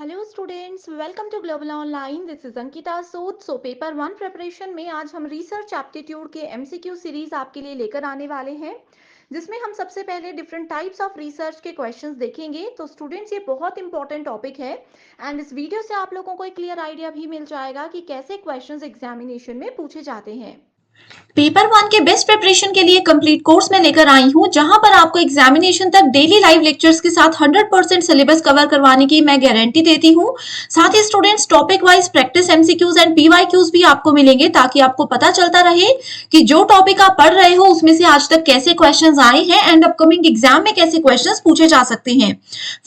Hello students, welcome to global online. This is Ankita Sood. Paper one preparation में आज हम research aptitude के MCQ series आपके लिए लेकर आने वाले हैं, जिसमें हम सबसे पहले डिफरेंट टाइप्स ऑफ रिसर्च के क्वेश्चंस देखेंगे। तो स्टूडेंट्स, ये बहुत इंपॉर्टेंट टॉपिक है एंड इस वीडियो से आप लोगों को एक क्लियर आइडिया भी मिल जाएगा कि कैसे क्वेश्चंस एग्जामिनेशन में पूछे जाते हैं। पेपर वन के बेस्ट प्रिपरेशन के लिए कंप्लीट कोर्स में लेकर आई हूँ, जहां पर आपको एग्जामिनेशन तक डेली लाइव लेक्चर्स के साथ 100% सिलेबस कवर करवाने की मैं गारंटी देती हूँ। साथ ही students topic wise practice MCQs and PYQs भी आपको मिलेंगे, ताकि आपको पता चलता रहे कि जो टॉपिक आप पढ़ रहे हो उसमें से आज तक कैसे क्वेश्चंस आए हैं एंड अपकमिंग एग्जाम में कैसे क्वेश्चंस पूछे जा सकते हैं।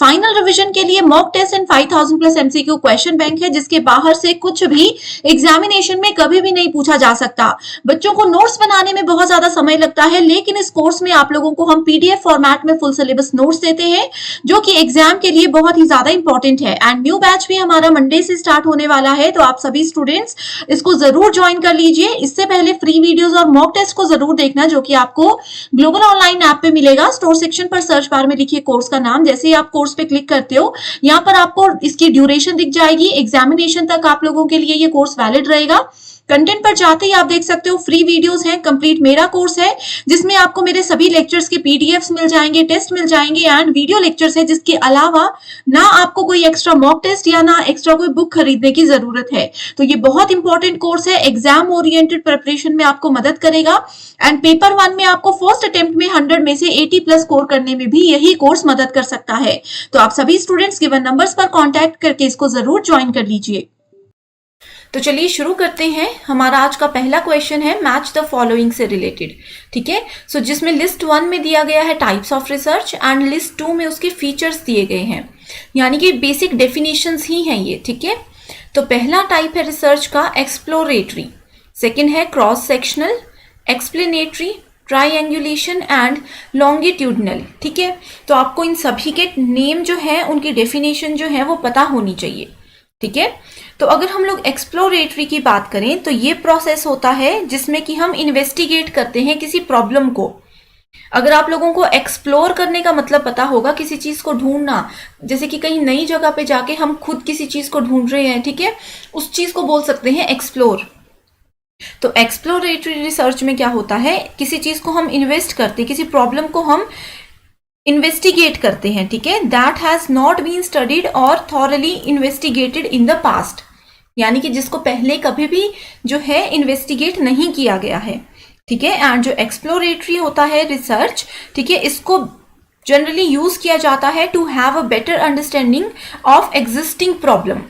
फाइनल रिविजन के लिए mock test and 5000 plus MCQ question bank है, जिसके बाहर से कुछ भी एग्जामिनेशन में कभी भी नहीं पूछा जा सकता। बच्चों को नोट्स बनाने में बहुत ज्यादा समय लगता है, लेकिन इस कोर्स में आप लोगों को हम पीडीएफ फॉर्मेट में फुल सिलेबस नोट्स देते हैं, जो कि एग्जाम के लिए बहुत ही ज्यादा इंपॉर्टेंट है। एंड न्यू बैच भी हमारा मंडे से स्टार्ट होने वाला है, तो आप सभी स्टूडेंट्स इसको जरूर ज्वाइन कर लीजिए। इससे पहले फ्री वीडियोस और मॉक टेस्ट को जरूर देखना, जो कि आपको ग्लोबल ऑनलाइन ऐप पे मिलेगा। स्टोर सेक्शन पर सर्च बार में लिखिए कोर्स का नाम। जैसे ही आप कोर्स पे क्लिक करते हो, यहाँ पर आपको इसकी ड्यूरेशन दिख जाएगी। एग्जामिनेशन तक आप लोगों के लिए ये कोर्स वैलिड रहेगा। कंटेंट पर जाते ही आप देख सकते हो फ्री वीडियोस हैं। कंप्लीट मेरा कोर्स है, जिसमें आपको मेरे सभी लेक्चर्स के पीडीएफ्स मिल जाएंगे, टेस्ट मिल जाएंगे एंड वीडियो लेक्चर्स है, जिसके अलावा ना आपको कोई एक्स्ट्रा मॉक टेस्ट या ना एक्स्ट्रा कोई बुक खरीदने की जरूरत है। तो ये बहुत इंपॉर्टेंट कोर्स है, एग्जाम ओरिएंटेड प्रिपरेशन में आपको मदद करेगा। एंड पेपर वन में आपको फर्स्ट अटेम्प्ट में 100 में से 80 प्लस स्कोर करने में भी यही कोर्स मदद कर सकता है। तो आप सभी स्टूडेंट्स गिवन नंबर्स पर कॉन्टैक्ट करके इसको जरूर ज्वाइन कर लीजिए। तो चलिए शुरू करते हैं। हमारा आज का पहला क्वेश्चन है मैच द फॉलोइंग से रिलेटेड। ठीक है, सो जिसमें लिस्ट वन में दिया गया है types of research and list two में उसके फीचर्स दिए गए हैं, यानी कि बेसिक डेफिनेशंस ही हैं ये। ठीक है, तो पहला टाइप है रिसर्च का एक्सप्लोरेटरी, सेकंड है cross sectional, explanatory, triangulation and longitudinal. ठीक है, तो आपको इन सभी के नेम जो है, उनकी डेफिनेशन जो है वो पता होनी चाहिए। ठीक है, तो अगर हम लोग एक्सप्लोरेटरी की बात करें तो ये प्रोसेस होता है जिसमें कि हम इन्वेस्टिगेट करते हैं किसी प्रॉब्लम को। अगर आप लोगों को एक्सप्लोर करने का मतलब पता होगा, किसी चीज को ढूंढना, जैसे कि कहीं नई जगह पे जाके हम खुद किसी चीज को ढूंढ रहे हैं, ठीक है, उस चीज को बोल सकते हैं एक्सप्लोर। तो एक्सप्लोरेटरी रिसर्च में क्या होता है, किसी चीज को हम इन्वेस्ट करते हैं, किसी प्रॉब्लम को हम इन्वेस्टिगेट करते हैं। ठीक है, that has not been studied और thoroughly investigated in the past, यानी कि जिसको पहले कभी भी जो है इन्वेस्टिगेट नहीं किया गया है। ठीक है, एंड जो एक्सप्लोरेटरी होता है रिसर्च, ठीक है, इसको जनरली यूज किया जाता है to have a better understanding of existing problem.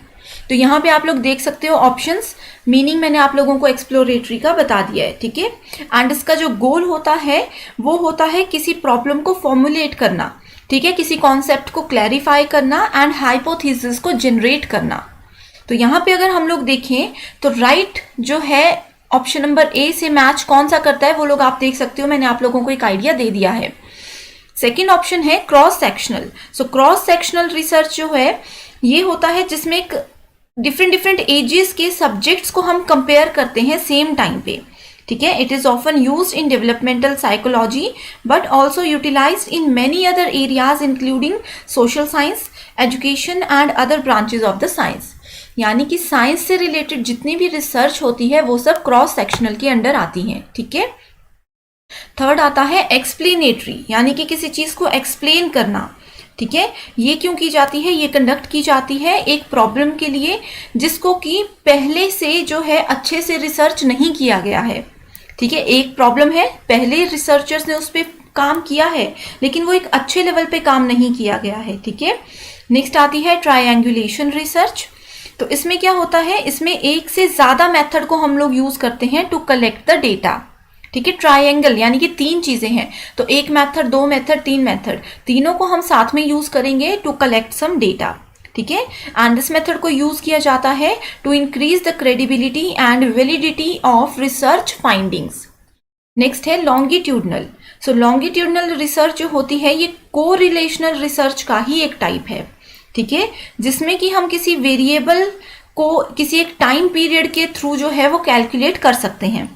तो यहाँ पे आप लोग देख सकते हो ऑप्शंस, मीनिंग मैंने आप लोगों को एक्सप्लोरेटरी का बता दिया है। ठीक है, एंड इसका जो गोल होता है वो होता है किसी प्रॉब्लम को फॉर्मुलेट करना, ठीक है, किसी कॉन्सेप्ट को क्लैरिफाई करना एंड हाइपोथेसिस को जनरेट करना। तो यहाँ पे अगर हम लोग देखें तो राइट जो है ऑप्शन नंबर ए से मैच कौन सा करता है वो लोग आप देख सकते हो, मैंने आप लोगों को एक आइडिया दे दिया है। सेकेंड ऑप्शन है cross sectional. So cross sectional research जो है ये होता है जिसमें एक डिफरेंट एजेस के सब्जेक्ट्स को हम कंपेयर करते हैं सेम टाइम पे। ठीक है, it is often used in developmental psychology but also utilized in many other areas including social science, education and other branches of the science. यानी कि साइंस से रिलेटेड जितनी भी रिसर्च होती है वो सब क्रॉस सेक्शनल के अंडर आती हैं। ठीक है, थर्ड आता है एक्सप्लेनेटरी, यानी कि किसी चीज को एक्सप्लेन करना। ठीक है, ये क्यों की जाती है, ये कंडक्ट की जाती है एक प्रॉब्लम के लिए जिसको कि पहले से जो है अच्छे से रिसर्च नहीं किया गया है। ठीक है, एक प्रॉब्लम है, पहले रिसर्चर्स ने उस पर काम किया है लेकिन वो एक अच्छे लेवल पे काम नहीं किया गया है। ठीक है, नेक्स्ट आती है ट्राइएंगुलेशन रिसर्च। तो इसमें क्या होता है, इसमें एक से ज्यादा मेथड को हम लोग यूज करते हैं टू कलेक्ट द डेटा। ठीक है, ट्राइएंगल यानी कि तीन चीजें हैं, तो एक मेथड, दो मेथड, तीन मेथड, तीनों को हम साथ में यूज करेंगे टू कलेक्ट सम डेटा। ठीक है, एंड दिस मेथड को यूज किया जाता है to increase the credibility and validity of research findings. Next है लॉन्गिट्यूडनल। सो लॉन्गिट्यूडनल रिसर्च जो होती है ये कोरिलेशनल रिसर्च का ही एक टाइप है। ठीक है, जिसमें कि हम किसी वेरिएबल को किसी एक टाइम पीरियड के थ्रू जो है वो कैलकुलेट कर सकते हैं।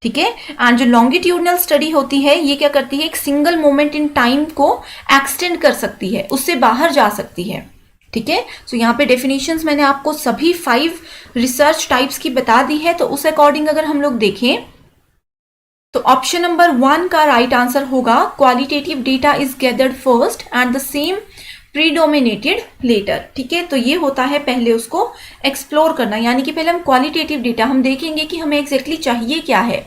ठीक है, एंड जो लॉन्गिट्यूडनल स्टडी होती है ये क्या करती है, एक सिंगल मोमेंट इन टाइम को एक्सटेंड कर सकती है, उससे बाहर जा सकती है। ठीक है। सो यहाँ पे डेफिनेशंस मैंने आपको सभी 5 रिसर्च टाइप्स की बता दी है। तो उस अकॉर्डिंग अगर हम लोग देखें तो ऑप्शन नंबर 1 का राइट आंसर होगा qualitative data is gathered first and the same predominated later. ठीक है, तो ये होता है पहले उसको एक्सप्लोर करना, यानी कि पहले हम क्वालिटेटिव डेटा हम देखेंगे कि हमें एग्जैक्टली चाहिए क्या है।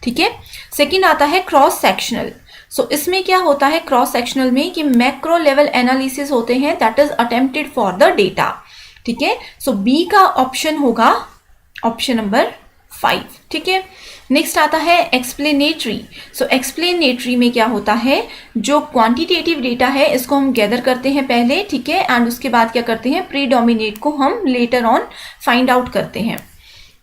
ठीक है, सेकंड आता है क्रॉस सेक्शनल। सो इसमें क्या होता है क्रॉस सेक्शनल में कि मैक्रो लेवल एनालिसिस होते हैं that is attempted for the data. ठीक है, सो बी का ऑप्शन होगा ऑप्शन नंबर 5। ठीक है, नेक्स्ट आता है एक्सप्लेनेटरी। सो एक्सप्लेनेटरी में क्या होता है, जो क्वांटिटेटिव डेटा है इसको हम गैदर करते हैं पहले, ठीक है, एंड उसके बाद क्या करते हैं प्रीडोमिनेट को हम लेटर ऑन फाइंड आउट करते हैं।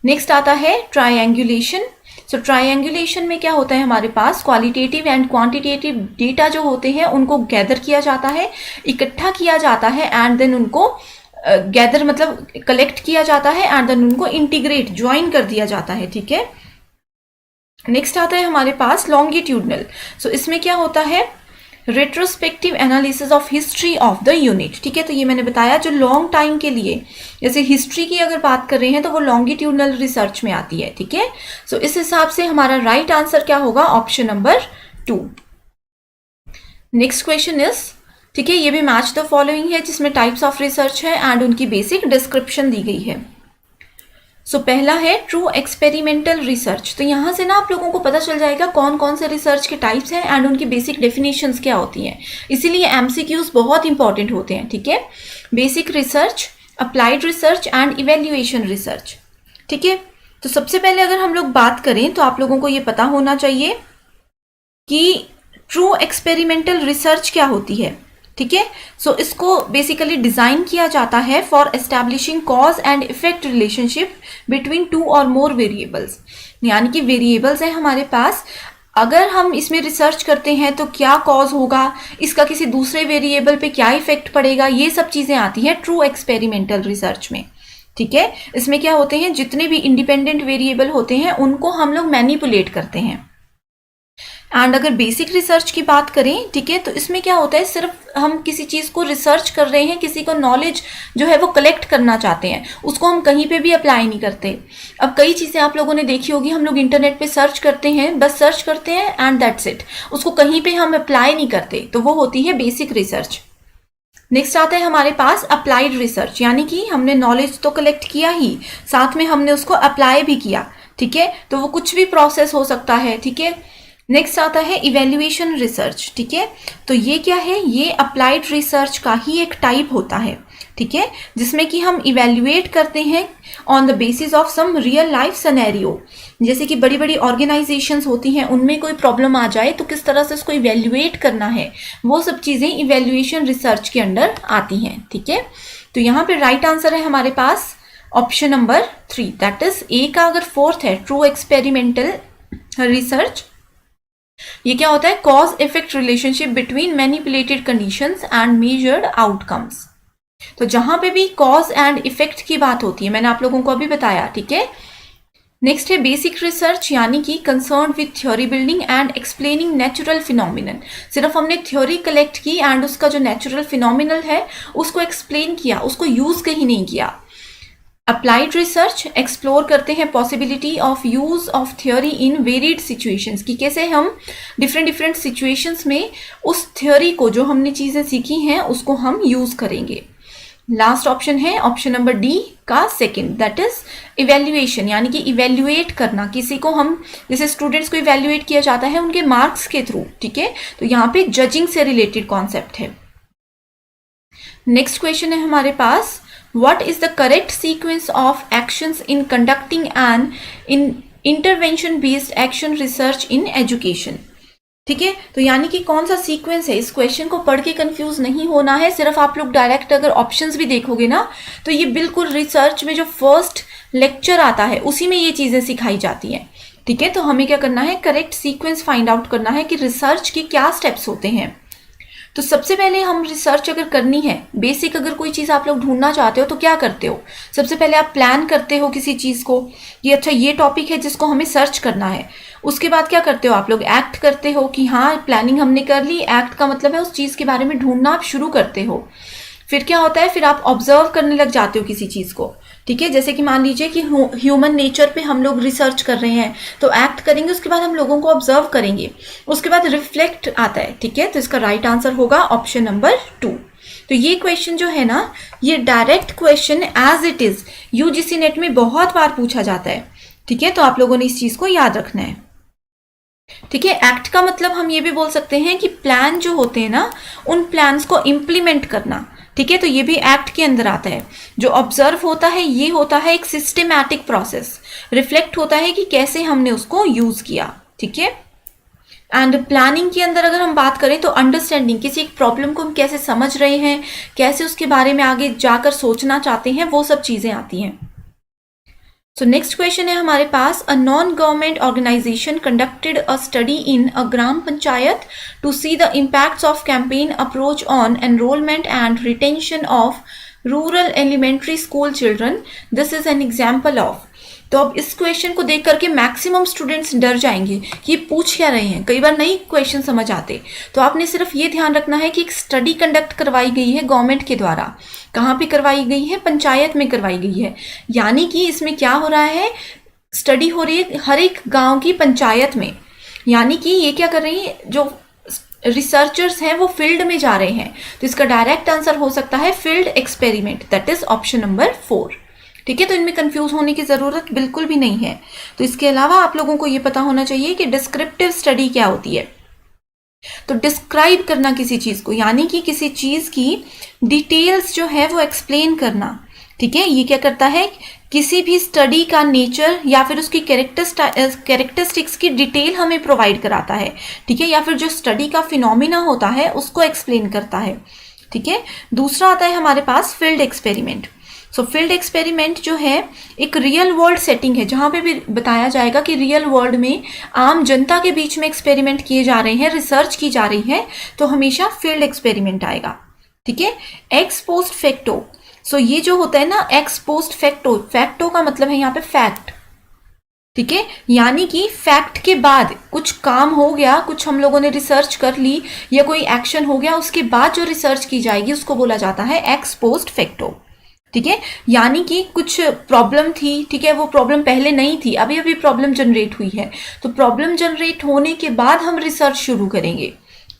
नेक्स्ट आता है ट्रायंगुलेशन। सो ट्रायंगुलेशन में क्या होता है, हमारे पास क्वालिटेटिव एंड क्वांटिटेटिव डेटा जो होते हैं उनको गैदर किया जाता है, इकट्ठा किया जाता है एंड देन उनको गैदर मतलब कलेक्ट किया जाता है एंड देन उनको इंटीग्रेट ज्वाइन कर दिया जाता है। ठीक है, नेक्स्ट आता है हमारे पास लॉन्गिट्यूडनल। सो इसमें क्या होता है retrospective analysis of history of the unit. ठीक है, तो ये मैंने बताया जो लॉन्ग टाइम के लिए, जैसे हिस्ट्री की अगर बात कर रहे हैं तो वो लॉन्गिट्यूडनल रिसर्च में आती है। ठीक है, सो इस हिसाब से हमारा राइट आंसर क्या होगा option number 2। Next question is, ठीक है, ये भी मैच द फॉलोइंग है जिसमें टाइप्स ऑफ रिसर्च है एंड उनकी बेसिक डिस्क्रिप्शन दी गई है। सो पहला है ट्रू एक्सपेरिमेंटल रिसर्च। तो यहाँ से ना आप लोगों को पता चल जाएगा कौन कौन से रिसर्च के टाइप्स हैं एंड उनकी बेसिक डेफिनेशंस क्या होती हैं, इसीलिए एमसीक्यूज बहुत इंपॉर्टेंट होते हैं। ठीक है, basic research, applied research and evaluation research. ठीक है, तो सबसे पहले अगर हम लोग बात करें तो आप लोगों को ये पता होना चाहिए कि ट्रू एक्सपेरिमेंटल रिसर्च क्या होती है। ठीक है, सो इसको बेसिकली डिजाइन किया जाता है for establishing cause and effect relationship between 2 और मोर वेरिएबल्स। यानी कि वेरिएबल्स हैं हमारे पास, अगर हम इसमें रिसर्च करते हैं तो क्या कॉज होगा, इसका किसी दूसरे वेरिएबल पे क्या इफेक्ट पड़ेगा, ये सब चीजें आती है ट्रू एक्सपेरिमेंटल रिसर्च में। ठीक है, इसमें क्या होते हैं जितने भी इंडिपेंडेंट वेरिएबल होते हैं उनको हम लोग मैनिपुलेट करते हैं। एंड अगर बेसिक रिसर्च की बात करें, ठीक है, तो इसमें क्या होता है सिर्फ हम किसी चीज़ को रिसर्च कर रहे हैं, किसी को नॉलेज जो है वो कलेक्ट करना चाहते हैं, उसको हम कहीं पे भी अप्लाई नहीं करते। अब कई चीज़ें आप लोगों ने देखी होगी, हम लोग इंटरनेट पे सर्च करते हैं, बस सर्च करते हैं एंड दैट्स इट, उसको कहीं पे हम अप्लाई नहीं करते, तो वो होती है बेसिक रिसर्च। नेक्स्ट आता है हमारे पास अप्लाइड रिसर्च, यानी कि हमने नॉलेज तो कलेक्ट किया ही, साथ में हमने उसको अप्लाई भी किया। ठीक है, तो वो कुछ भी प्रोसेस हो सकता है। ठीक है, नेक्स्ट आता है इवेल्युएशन रिसर्च। ठीक है, तो ये क्या है, ये अप्लाइड रिसर्च का ही एक टाइप होता है। ठीक है, जिसमें कि हम इवेल्युएट करते हैं on the basis of some real life scenario. जैसे कि बड़ी बड़ी ऑर्गेनाइजेशंस होती हैं, उनमें कोई प्रॉब्लम आ जाए तो किस तरह से उसको इवेल्युएट करना है, वो सब चीज़ें इवेल्युएशन रिसर्च के अंडर आती हैं। ठीक है, तो यहाँ पे राइट आंसर है हमारे पास option number 3, that is A का अगर 4th है ट्रू एक्सपेरिमेंटल रिसर्च। ये क्या होता है cause effect relationship between manipulated conditions and measured outcomes. तो जहां पे भी कॉज एंड इफेक्ट की बात होती है, मैंने आप लोगों को अभी बताया। ठीक है, नेक्स्ट है बेसिक रिसर्च, यानी कि concern with theory building and explaining natural phenomenon. सिर्फ हमने थ्योरी कलेक्ट की एंड उसका जो नेचुरल फिनोमिनल है उसको एक्सप्लेन किया, उसको यूज कहीं नहीं किया। अप्लाइड रिसर्च एक्सप्लोर करते हैं possibility of use of theory in varied situations, कि कैसे हम डिफरेंट सिचुएशंस में उस थ्योरी को, जो हमने चीज़ें सीखी हैं, उसको हम यूज करेंगे। लास्ट ऑप्शन है ऑप्शन नंबर डी का 2nd, दैट इज इवेल्युएशन, यानी कि इवेल्युएट करना, किसी को हम जैसे स्टूडेंट्स को इवेल्युएट किया जाता है उनके मार्क्स के थ्रू। ठीक है, तो यहाँ पे जजिंग से रिलेटेड कॉन्सेप्ट है। नेक्स्ट क्वेश्चन है हमारे पास, what is the correct sequence of actions in conducting an intervention based action research in education। ठीक है, तो यानी कि कौन सा सीक्वेंस है, इस क्वेश्चन को पढ़ के कंफ्यूज नहीं होना है। सिर्फ आप लोग डायरेक्ट अगर ऑप्शंस भी देखोगे ना तो ये बिल्कुल रिसर्च में जो फर्स्ट लेक्चर आता है उसी में ये चीजें सिखाई जाती हैं। ठीक है, तो हमें क्या करना है, करेक्ट सीक्वेंस फाइंड आउट करना है कि रिसर्च के क्या स्टेप्स होते हैं। तो सबसे पहले हम रिसर्च अगर करनी है, बेसिक अगर कोई चीज़ आप लोग ढूंढना चाहते हो तो क्या करते हो, सबसे पहले आप प्लान करते हो किसी चीज़ को कि अच्छा ये टॉपिक है जिसको हमें सर्च करना है। उसके बाद क्या करते हो आप लोग, एक्ट करते हो कि हाँ प्लानिंग हमने कर ली, एक्ट का मतलब है उस चीज़ के बारे में ढूंढना आप शुरू करते हो। फिर क्या होता है, फिर आप ऑब्जर्व करने लग जाते हो किसी चीज़ को, ठीक है। जैसे कि मान लीजिए कि ह्यूमन नेचर पे हम लोग रिसर्च कर रहे हैं, तो एक्ट करेंगे, उसके बाद हम लोगों को ऑब्जर्व करेंगे, उसके बाद रिफ्लेक्ट आता है, ठीक है। तो इसका राइट आंसर होगा ऑप्शन नंबर 2। तो ये क्वेश्चन जो है ना, ये direct question as it is UGC NET में बहुत बार पूछा जाता है, ठीक है। तो आप लोगों ने इस चीज को याद रखना है, ठीक है। एक्ट का मतलब हम ये भी बोल सकते हैं कि प्लान जो होते हैं ना, उन प्लान्स को इम्प्लीमेंट करना, ठीक है। तो ये भी एक्ट के अंदर आता है। जो ऑब्जर्व होता है ये होता है एक सिस्टमैटिक प्रोसेस, रिफ्लेक्ट होता है कि कैसे हमने उसको यूज किया, ठीक है। एंड प्लानिंग के अंदर अगर हम बात करें तो अंडरस्टैंडिंग, किसी एक प्रॉब्लम को हम कैसे समझ रहे हैं, कैसे उसके बारे में आगे जाकर सोचना चाहते हैं, वो सब चीजें आती हैं। सो नेक्स्ट क्वेश्चन है हमारे पास, a non government organization conducted a study in a gram panchayat to see the impacts of campaign approach on enrollment and retention of rural elementary school children, this is an example of. तो अब इस question को देख करके maximum students डर जाएंगे कि ये पूछ क्या रहे हैं, कई बार नहीं क्वेश्चन समझ आते। तो आपने सिर्फ ये ध्यान रखना है कि एक स्टडी कंडक्ट करवाई गई है गवर्नमेंट के द्वारा, कहाँ पे करवाई गई है, पंचायत में करवाई गई है। यानी कि इसमें क्या हो रहा है, स्टडी हो रही है हर एक गांव की पंचायत में। यानी कि ये क्या कर रही है, जो रिसर्चर्स हैं वो फील्ड में जा रहे हैं। तो इसका डायरेक्ट आंसर हो सकता है field experiment, that is option number 4, ठीक है। तो इनमें कंफ्यूज होने की जरूरत बिल्कुल भी नहीं है। तो इसके अलावा आप लोगों को ये पता होना चाहिए कि डिस्क्रिप्टिव स्टडी क्या होती है। तो डिस्क्राइब करना किसी चीज को, यानी कि किसी चीज की डिटेल्स जो है वो एक्सप्लेन करना, ठीक है। ये क्या करता है, किसी भी स्टडी का नेचर या फिर उसकी कैरेक्टरिस्टिक्स की डिटेल हमें प्रोवाइड कराता है, ठीक है। या फिर जो स्टडी का फिनोमिना होता है उसको एक्सप्लेन करता है, ठीक है। दूसरा आता है हमारे पास field experiment. So field experiment जो है एक रियल वर्ल्ड सेटिंग है, जहां पे भी बताया जाएगा कि रियल वर्ल्ड में आम जनता के बीच में एक्सपेरिमेंट किए जा रहे हैं, रिसर्च की जा रही है, तो हमेशा फील्ड एक्सपेरिमेंट आएगा, ठीक है। एक्स पोस्ट फैक्टो, सो ये जो होता है ना एक्स पोस्ट फैक्टो, फैक्टो का मतलब है यहाँ पे फैक्ट, ठीक है। यानी कि फैक्ट के बाद कुछ काम हो गया, कुछ हम लोगों ने रिसर्च कर ली या कोई एक्शन हो गया, उसके बाद जो रिसर्च की जाएगी उसको बोला जाता है एक्स पोस्ट फैक्टो, ठीक है। यानी कि कुछ प्रॉब्लम थी, ठीक है, वो प्रॉब्लम पहले नहीं थी, अभी अभी प्रॉब्लम जनरेट हुई है, तो प्रॉब्लम जनरेट होने के बाद हम रिसर्च शुरू करेंगे,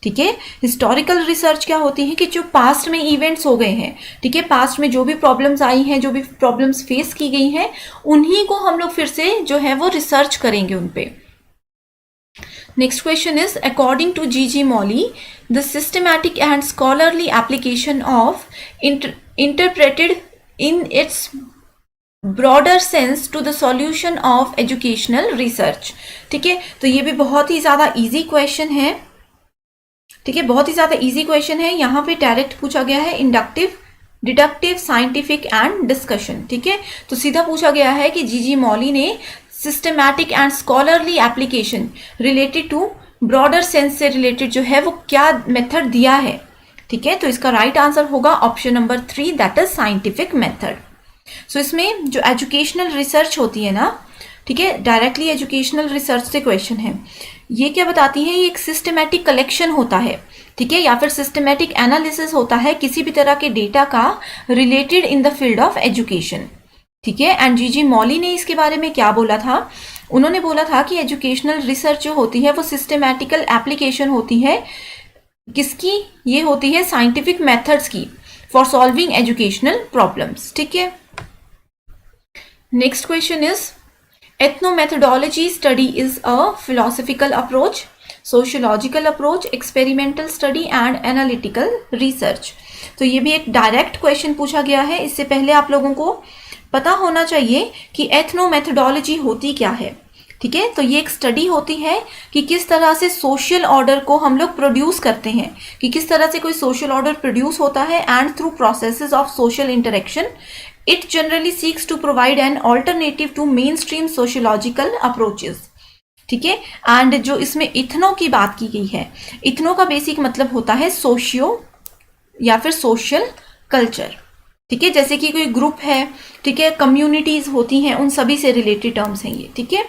ठीक है। हिस्टोरिकल रिसर्च क्या होती है कि जो पास्ट में इवेंट्स हो गए हैं, ठीक है, पास्ट में जो भी प्रॉब्लम्स आई हैं, जो भी प्रॉब्लम्स फेस की गई हैं, उन्हीं को हम लोग फिर से जो है वो रिसर्च करेंगे उन पे। Next question is, according to G.G. Molly, the systematic and scholarly application of interpreted in its broader sense to the solution of educational research, ठीक है। तो ये भी बहुत ही ज़्यादा easy question है, ठीक है, बहुत ही ज़्यादा easy question है। यहाँ पे डायरेक्ट पूछा गया है inductive, deductive, scientific and discussion, ठीक है। तो सीधा पूछा गया है कि G.G. Molly ने systematic and scholarly application related to broader sense से रिलेटेड जो है वो क्या मेथड दिया है, ठीक है। तो इसका राइट आंसर होगा option number 3, that is scientific method. So इसमें जो एजुकेशनल रिसर्च होती है ना, ठीक है, डायरेक्टली एजुकेशनल रिसर्च से क्वेश्चन है, ये क्या बताती है, ये एक सिस्टमैटिक कलेक्शन होता है, ठीक है, या फिर सिस्टमैटिक एनालिसिस होता है किसी भी तरह के डेटा का related in the field of education, ठीक है। And G.G. मॉली ने इसके बारे में क्या बोला था, उन्होंने बोला था कि एजुकेशनल रिसर्च जो होती है वो सिस्टमैटिकल एप्लीकेशन होती है, किसकी, ये होती है साइंटिफिक मेथड्स की फॉर सॉल्विंग एजुकेशनल प्रॉब्लम्स, ठीक है। Next question is, ethnomethodology study is a philosophical approach, sociological approach, experimental study and analytical research. तो ये भी एक डायरेक्ट क्वेश्चन पूछा गया है। इससे पहले आप लोगों को पता होना चाहिए कि एथनोमेथोडोलॉजी होती क्या है, ठीक है। तो ये एक स्टडी होती है कि किस तरह से सोशल ऑर्डर को हम लोग प्रोड्यूस करते हैं, कि किस तरह से कोई सोशल ऑर्डर प्रोड्यूस होता है, and through processes of social interaction it generally seeks to provide an alternative to mainstream sociological approaches, ठीक है। एंड जो इसमें इथनो की बात की गई है, इथनो का बेसिक मतलब होता है सोशियो या फिर सोशल कल्चर, ठीक है। जैसे कि कोई ग्रुप है, ठीक है, कम्युनिटीज होती हैं, उन सभी से रिलेटेड टर्म्स हैं ये, ठीक है।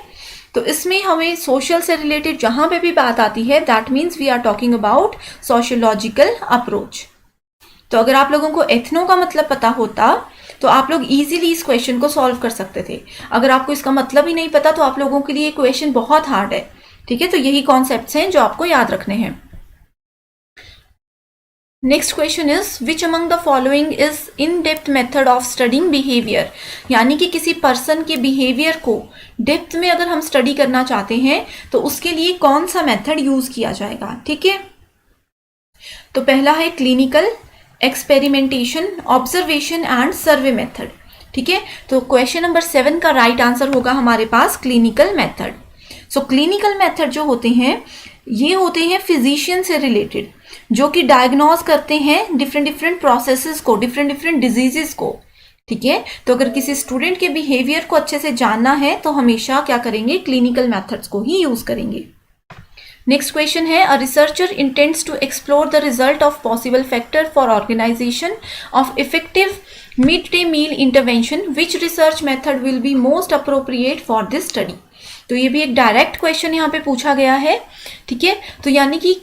तो इसमें हमें सोशल से रिलेटेड जहां पे भी बात आती है, that means we are talking about sociological approach, तो अगर आप लोगों को एथनो का मतलब पता होता तो आप लोग इजीली इस क्वेश्चन को सॉल्व कर सकते थे। अगर आपको इसका मतलब ही नहीं पता तो आप लोगों के लिए क्वेश्चन बहुत हार्ड है। ठीक है, तो यही कॉन्सेप्ट्स हैं जो आपको याद रखने हैं। Next question is which among the following is in depth method of studying behaviour, यानी कि किसी पर्सन के बिहेवियर को डेप्थ में अगर हम स्टडी करना चाहते हैं तो उसके लिए कौन सा मेथड यूज किया जाएगा। ठीक है, तो पहला है clinical, experimentation, observation and survey method. ठीक है, तो क्वेश्चन नंबर 7 का राइट आंसर होगा हमारे पास clinical method. So clinical method जो होते हैं ये होते हैं फिजिशियन से रिलेटेड, जो कि डायग्नोज करते हैं डिफरेंट प्रोसेसेस को, डिफरेंट डिजीजेस को। ठीक है, तो अगर किसी स्टूडेंट के बिहेवियर को अच्छे से जानना है तो हमेशा क्या करेंगे, क्लिनिकल मेथड्स को ही यूज करेंगे। नेक्स्ट क्वेश्चन है a researcher intends to explore the result of possible factor for organisation of effective mid day meal intervention, which research method will be most appropriate for this study. तो ये भी एक direct question यहाँ पे पूछा गया है। ठीक है, तो यानी कि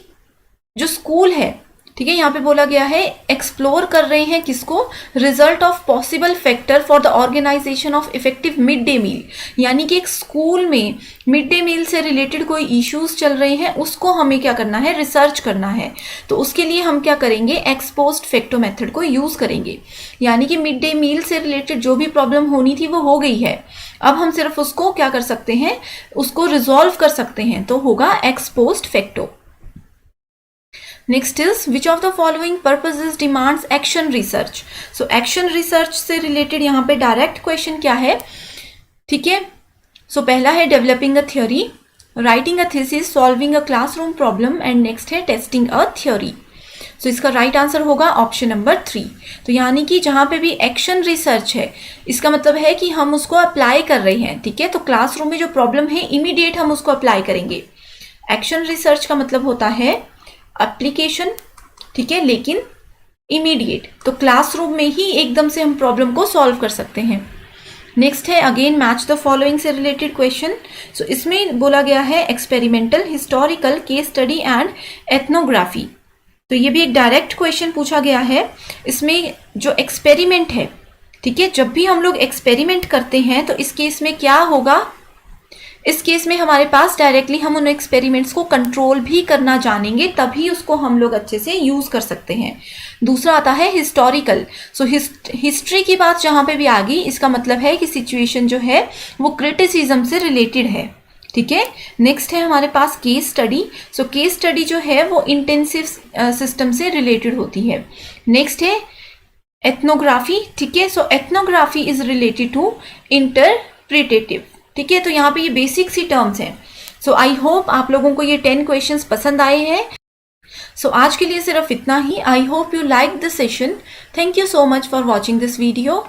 जो स्कूल है, ठीक है, यहाँ पे बोला गया है एक्सप्लोर कर रहे हैं किसको, result of possible factor for the organisation of effective mid day meal, यानी कि एक स्कूल में मिड डे मील से रिलेटेड कोई इश्यूज चल रहे हैं उसको हमें क्या करना है, रिसर्च करना है। तो उसके लिए हम क्या करेंगे, एक्स पोस्ट फैक्टो मेथड को यूज करेंगे, यानी कि मिड डे मील से रिलेटेड जो भी प्रॉब्लम होनी थी वो हो गई है, अब हम सिर्फ उसको क्या कर सकते हैं, उसको रिजॉल्व कर सकते हैं, तो होगा x post facto. Next is which of the following purposes demands action research. So action research से रिलेटेड यहाँ पे डायरेक्ट क्वेश्चन क्या है। ठीक है, सो पहला है developing a theory, writing a thesis, solving a classroom problem and next है टेस्टिंग अ थ्योरी। सो इसका राइट आंसर होगा ऑप्शन नंबर 3। तो यानी कि जहाँ पे भी एक्शन रिसर्च है इसका मतलब है कि हम उसको अप्लाई कर रहे हैं। ठीक है, तो क्लासरूम में जो प्रॉब्लम है इमीडिएट हम उसको अप्लाई करेंगे। एक्शन रिसर्च का मतलब होता है एप्लीकेशन, ठीक है, लेकिन इमीडिएट, तो क्लासरूम में ही एकदम से हम प्रॉब्लम को सॉल्व कर सकते हैं। नेक्स्ट है अगेन मैच द फॉलोइंग से रिलेटेड क्वेश्चन। सो इसमें बोला गया है experimental, historical, case study and ethnography. तो ये भी एक डायरेक्ट क्वेश्चन पूछा गया है। इसमें जो एक्सपेरिमेंट है, ठीक है, जब भी हम लोग एक्सपेरिमेंट करते हैं तो इस केस में क्या होगा, इस केस में हमारे पास डायरेक्टली हम उन एक्सपेरिमेंट्स को कंट्रोल भी करना जानेंगे, तभी उसको हम लोग अच्छे से यूज कर सकते हैं। दूसरा आता है हिस्टोरिकल। सो हिस्ट्री की बात जहाँ पे भी आ गई इसका मतलब है कि सिचुएशन जो है वो क्रिटिसिज्म से रिलेटेड है। ठीक है, नेक्स्ट है हमारे पास case study. So case study जो है वो इंटेंसिव सिस्टम से रिलेटेड होती है। नेक्स्ट है एथनोग्राफी। ठीक है, so ethnography is related to interpretative. ठीक है, तो यहाँ पे ये बेसिक सी टर्म्स हैं। सो आई होप आप लोगों को ये 10 क्वेश्चंस पसंद आए हैं। सो आज के लिए सिर्फ इतना ही। I hope you like this session. Thank you so much for watching this video.